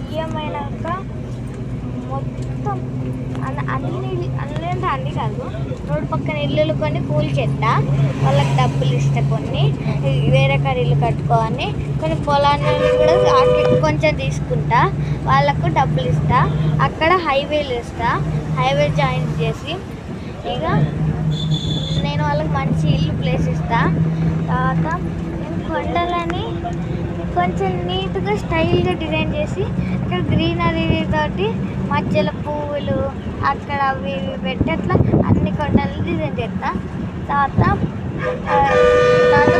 బియ్యం అయినాక మొత్తం అన్ని కాదు, రోడ్డు పక్కన ఇల్లులు కొన్ని కూల్చేస్తా, వాళ్ళకి డబ్బులు ఇస్తా, కొన్ని వేరే కాడ ఇల్లు కట్టుకోని, కొన్ని పొలాన్ని కూడా కొంచెం తీసుకుంటా, వాళ్ళకు డబ్బులు ఇస్తా, అక్కడ హైవేలు ఇస్తా, హైవే జాయిన్ చేసి ఇక నేను వాళ్ళకి మంచి ఇల్లు ప్లేస్ ఇస్తా. తర్వాత నేను కొండలని కొంచెం నీట్గా స్టైల్గా డిజైన్ చేసి అక్కడ గ్రీనరీ తోటి మధ్యలో పువ్వులు అక్కడ అవి ఇవి పెట్టి అట్లా అన్ని కొండలు డిజైన్ చేస్తా. తర్వాత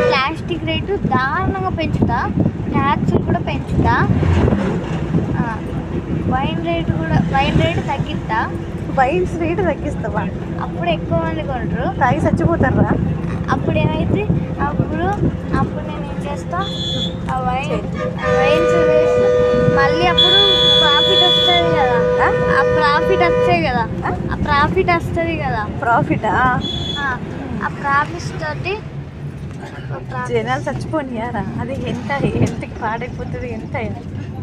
ప్లాస్టిక్ రేటు దారుణంగా పెంచుతా, ట్యాక్సులు కూడా పెంచుతా, వైన్ రేటు తగ్గిస్తా. వైన్స్ రేటు తగ్గిస్తావా? అప్పుడు ఎక్కువ మంది కొంటారు, తాగి చచ్చిపోతారా? అప్పుడు ఏమైతే అప్పుడు నేను ఏం చేస్తా, ఆ వైన్స్ మళ్ళీ అప్పుడు ప్రాఫిట్ వస్తుంది కదా, ఆ ప్రాఫిట్ వస్తుంది కదా. ప్రాఫిటా? ఆ ప్రాఫిట్స్ తోటి జనాలు చచ్చిపోనియారా? అది ఎంత హెల్త్కి పాడైపోతుంది, ఎంత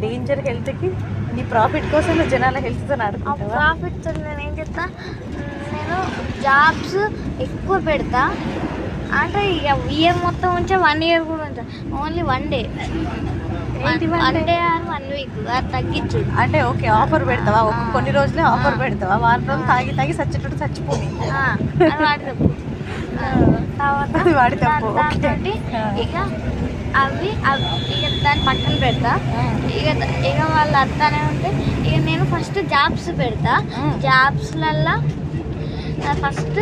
డేంజర్ హెల్త్కి. నీ ప్రాఫిట్ కోసం జనాల హెల్త్తో ఆడుకుంటావా? ప్రాఫిట్తో నేను ఏం చేస్తా, నేను జాబ్స్ ఎక్కువ పెడతా. అంటే ఇయర్ మొత్తం ఉంచా, 1 year కూడా ఉంచా, only 1 day, 1 day or 1 week అది తగ్గించు. అంటే ఓకే, ఆఫర్ పెడతావా? కొన్ని రోజులే ఆఫర్ పెడతావా? వారం రోజులు తాగి చచ్చేటట్టు చచ్చిపోయి అది వాడి తప్పు. తర్వాత దాంతో ఇక అవి ఇక దాన్ని పక్కన పెడతా. ఇక వాళ్ళు అట్లానే ఉంటే ఇక నేను ఫస్ట్ జాబ్స్ పెడతా. జాబ్స్లల్లో ఫస్ట్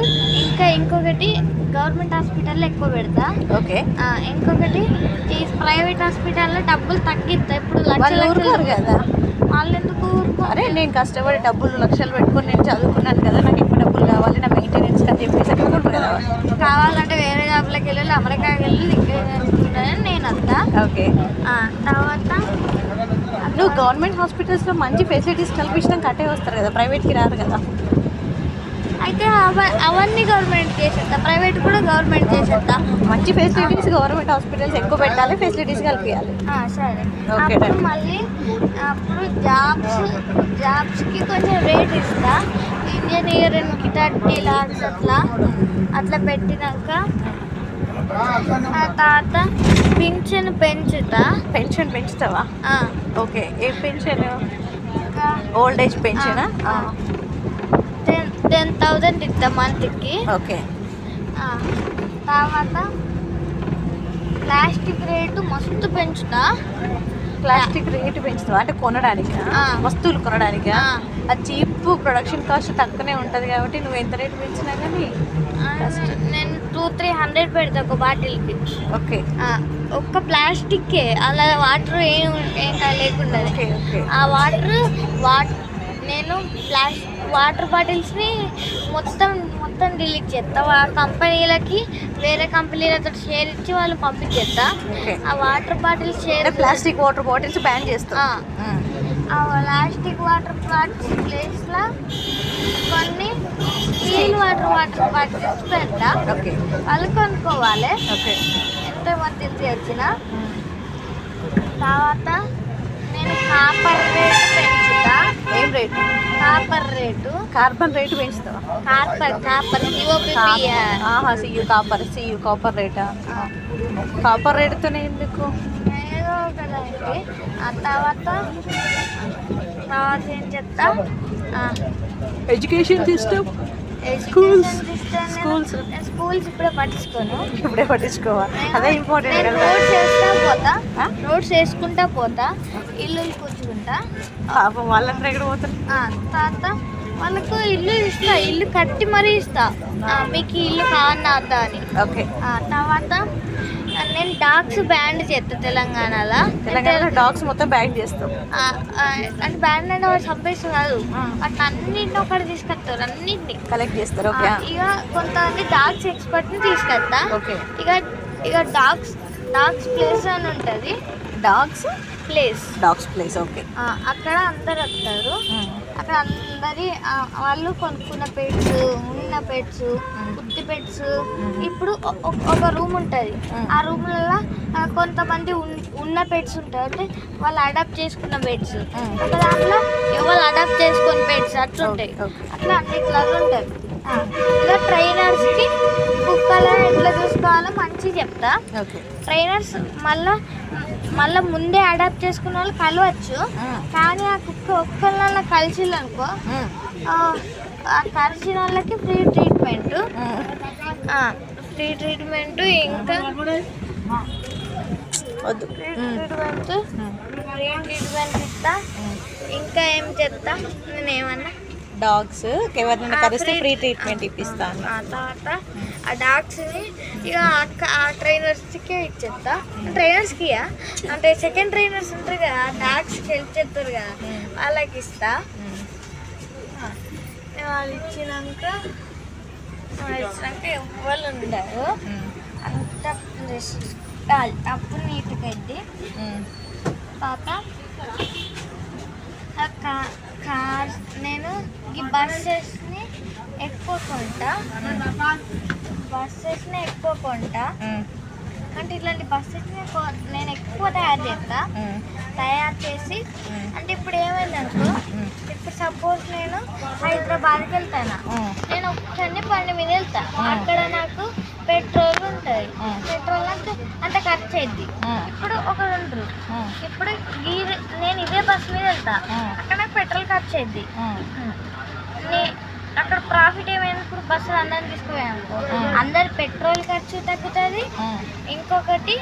ఇంకొకటి గవర్నమెంట్ హాస్పిటల్లో ఎక్కువ పెడతా. ఓకే. ఇంకొకటి ఈ ప్రైవేట్ హాస్పిటల్లో డబ్బులు తగ్గిస్తా. ఇప్పుడు లక్షలు కదా, వాళ్ళు ఎందుకు అరే నేను కష్టపడి డబ్బులు లక్షలు పెట్టుకొని నేను చదువుకున్నాను కదా, నాకు ఎక్కువ డబ్బులు కావాలి, నా మెయింటెనెన్స్ అని చెప్పేసి కదా. కావాలంటే వేరే జాబ్లోకి వెళ్ళి అమెరికాకి వెళ్ళి ఇక్కడ నేర్చుకుంటానని నేను వస్తా. ఓకే. తర్వాత నువ్వు గవర్నమెంట్ హాస్పిటల్స్లో మంచి ఫెసిలిటీస్ కల్పించడానికి కట్టే వస్తారు కదా, ప్రైవేట్కి రారు కదా. అయితే అవన్నీ గవర్నమెంట్ చేసేస్తా, ప్రైవేట్ కూడా గవర్నమెంట్ చేసేస్తా. మంచి ఫెసిలిటీస్ గవర్నమెంట్ హాస్పిటల్స్ ఎక్కువ పెట్టాలి, ఫెసిలిటీస్ కలిపియాలి. సరే. ఓకే. అప్పుడు మళ్ళీ అప్పుడు జాబ్స్కి కొంచెం రేట్ ఇస్తా. ఇంజనీరింగ్కి 30 lakhs అట్లా పెట్టినాక తర్వాత పింఛన్ పెంచుతా. పెన్షన్ పెంచుతావా? ఓకే. ఏ పెన్షన్? ఇంకా ఓల్డ్ ఏజ్ పెన్షనా? 10,000 ఇస్తా మంత్కి. ఓకే. తర్వాత ప్లాస్టిక్ రేటు మస్తు పెంచుతా. ప్లాస్టిక్ రేటు పెంచుతావా? అంటే కొనడానికి, వస్తువులు కొనడానికి. అది చీప్, ప్రొడక్షన్ కాస్ట్ తక్కువనే ఉంటుంది కాబట్టి నువ్వు ఎంత రేటు పెంచినా కానీ నేను 200-300 పెడతా ఒక బాటిల్కి. ఓకే. ఒక్క ప్లాస్టిక్కే, అలా వాటర్ ఏం లేకుండా. ఆ నేను వాటర్ బాటిల్స్ని మొత్తం డిలీట్ చేస్తా. కంపెనీలకి వేరే కంపెనీలతో షేర్ ఇచ్చి వాళ్ళు పంపించేస్తా. ఆ water bottles plastic water bottles ban చేస్తా. ఆ ప్లాస్టిక్ వాటర్ బాటిల్స్ ప్లేస్లో కొన్ని స్టీల్ వాటర్ బాటిల్స్ పెడతా. వాళ్ళు కొనుక్కోవాలి, ఎంతమంది తెలిసి వచ్చిన. తర్వాత నేను కాపర్ రేటు పెంచుతా. ఏం రేటు? కార్బన్ రేటు పెంచుతావా? కాపర్ సియు కాపర్ రేటా? కాపర్ రేటుతోనే ఎందుకు? ఏదో కదండి. ఆ తర్వాత ఏం చెప్తా, ఎడ్యుకేషన్ సిస్టమ్, స్కూల్స్ ఇప్పుడే పట్టించుకోవాలి. అదే ఇంపార్టెంట్ కదా. రోడ్స్ వేసుకుంటా పోతా, ఇల్లు కూర్చుకుంటా. వాళ్ళందరూ ఎక్కడ పోతారు? తర్వాత వాళ్ళకు ఇల్లు కట్టి మరీ ఇస్తా, మీకు ఇల్లు కావన్నా వద్దా అని. ఓకే. తర్వాత నేను డాగ్స్ బ్యాన్ చేస్తా. తెలంగాణలో డాగ్స్ మొత్తం బ్యాన్ చేస్తాం. అంటే బ్యాన్ అంటే వాళ్ళు చంపేసి కాదు, వాటిని అన్నింటిని ఒకటి తీసుకొస్తారు, అన్నింటిని కలెక్ట్ చేస్తారు. ఇక కొంతమంది డాగ్స్ ఎక్స్పర్ట్ని తీసుకొస్తా. ఇక డాగ్స్ ప్లేస్ అని ఉంటుంది. Dogs place. ఓకే. అక్కడ అందరు వస్తారు. అక్కడ అందరి వాళ్ళు కొనుక్కున్న పెట్స్, ఉన్న పెట్స్, ఉత్తి పెట్స్. ఇప్పుడు ఒక రూమ్ ఉంటుంది, ఆ రూమ్లలో కొంతమంది ఉన్న పెట్స్ ఉంటాయి, అంటే వాళ్ళు అడాప్ట్ చేసుకున్న పెట్స్, ఒక దాంట్లో ఎవరు అడాప్ట్ చేసుకుని పెట్స్ అట్లుంటాయి. అట్లా అన్నిట్లలో ఉంటాయి. ఇంకా ట్రైనర్స్కి కుక్కలను ఎట్లా చూసుకోవాలో మంచిగా చెప్తా. ట్రైనర్స్ మళ్ళీ ముందే అడాప్ట్ చేసుకున్న వాళ్ళు కలవచ్చు, కానీ ఆ కుక్క ఒక్కళ్ళ కలిసిందనుకో ఆ కలిసిన వాళ్ళకి ఫ్రీ ట్రీట్మెంట్ ఇంకా ఫ్రీ ట్రీట్మెంట్ ఇస్తా. ఇంకా ఏం చెప్తా, నేనేమన్నా డాగ్స్ ఎవరినైనా కలిస్తే ఫ్రీ ట్రీట్మెంట్ ఇప్పిస్తాను. తర్వాత ఆ డాగ్స్ని ఇక ఆ ట్రైనర్స్కే ఇచ్చేస్తా. ట్రైనర్స్కి అంటే సెకండ్ ట్రైనర్స్ ఉంటారు కదా, డాగ్స్కి హెల్ప్ చేస్తారు కదా, వాళ్ళకి ఇస్తా. వాళ్ళు ఇచ్చినాక ఎవ్వరు ఉండరు, అంత అప్పుడు నీట్గా అయింది. తర్వాత నేను ఈ బస్సెస్ని ఎక్కువ కొంటా. అంటే ఇట్లాంటి బస్సెస్ని నేను ఎక్కువ తయారు చేసి అంటే ఇప్పుడు ఏమైంది అనుకో, ఇప్పుడు సపోజ్ నేను హైదరాబాద్కి వెళ్తాను, నేను ఒక్కసారి బండి మీద వెళ్తాను, అక్కడ నాకు పెట్రోల్ ఉంటుంది, పెట్రోల్ అంత ఖర్చు అయింది. ఇప్పుడు ఒకరు ఉండరు, ఇప్పుడు నేను ఇదే బస్సు మీద వెళ్తా, అక్కడ నాకు పెట్రోల్ ఖర్చు అయింది. అక్కడ ప్రాఫిట్ ఏమైనా ఇప్పుడు బస్సు అందరం తీసుకుపోయానుకో, అందరు పెట్రోల్ ఖర్చు తగ్గుతుంది, ఇంకొకటి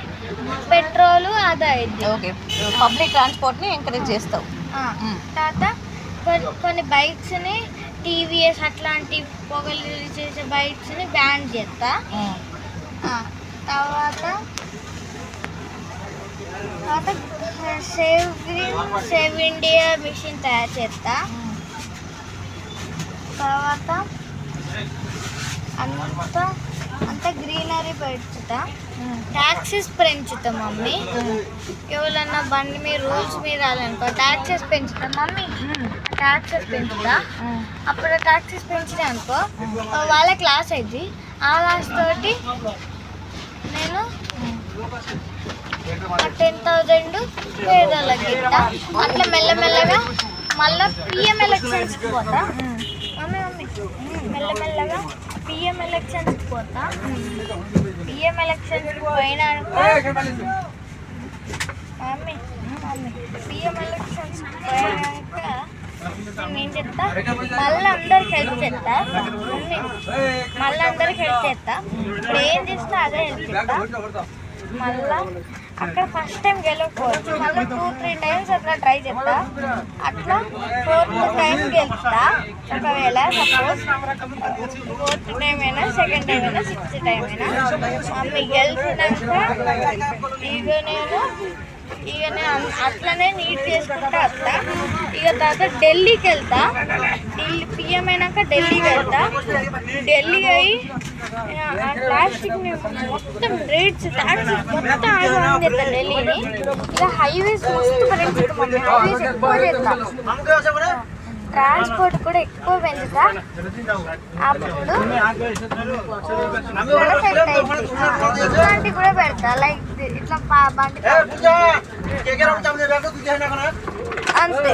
పెట్రోల్ ఆదా అయింది. పబ్లిక్ ట్రాన్స్పోర్ట్ని ఎంకరేజ్ చేస్తావు. తర్వాత కొన్ని బైక్స్ని టీవీఎస్ అట్లాంటి పొగలు చేసే బైక్స్ని బ్యాన్ చేస్తా. తర్వాత సేవ్ ఇండియా మిషన్ తయారు చేస్తా. తర్వాత అంతా గ్రీనరీ పెంచుతా. ట్యాక్సెస్ పెంచుతా మమ్మీ, ఎవరన్నా బండి మీద రూల్స్ మీద రాలనుకో ట్యాక్సెస్ పెంచుతా మమ్మీ, ట్యాక్సెస్ పెంచుతా. అప్పుడు ట్యాక్సెస్ పెంచినా అనుకో వాళ్ళకి లాస్ అయింది, ఆ లాస్ తోటి నేను 10,000 పేదోళ్ళకి ఇస్తా. అట్లా మెల్లమెల్లగా మళ్ళీ పిఎం ఎలక్షన్స్కి పోతా మమ్మీ, మెల్లమెల్లగా పిఎం ఎలక్షన్స్కి పోతా. పిఎం ఎలక్షన్స్కి పోయినాక మమ్మీ పిఎం ఎలక్షన్స్కి పోయాక నేను చెప్తా, మళ్ళీ అందరికి హెల్ప్ చేస్తా మమ్మీ, మళ్ళీ అందరికి హెల్ప్ చేస్తా. ఇప్పుడు ఏం చేస్తా అదే హెల్ప్ చేస్తా. మళ్ళీ అక్కడ ఫస్ట్ టైం గెలవకపోవచ్చు, మళ్ళీ 2-3 టైమ్స్ అట్లా ట్రై చేస్తా. అట్లా 4th టైం గెలుస్తా. ఒకవేళ సపోజ్ 4th టైం అయినా, సెకండ్ టైం అయినా, 6th టైం అయినా మమ్మీ గెలిచినాక ఇక నేను అట్లనే నీట్ చేసుకుంటా వస్తా. ఇక తర్వాత ఢిల్లీకి వెళ్తా. పిఎం అయినాక ఢిల్లీకి వెళ్తా. ఢిల్లీ అయ్యి ప్లాస్టిక్ మొత్తం రేట్స్ ట్యాక్సెస్ మొత్తం ఆగమని చెప్తా ఢిల్లీని. ఇక హైవేస్ మస్తు పెంచుతాం మమ్మీ, హైవేస్ ఎక్కువ చేస్తా, ట్రాన్స్పోర్ట్ కూడా ఎక్కువ పెంచుతా. అప్పుడు ఇట్లాంటి కూడా పెడతా, లైక్ ఇట్లా బండి అంతే.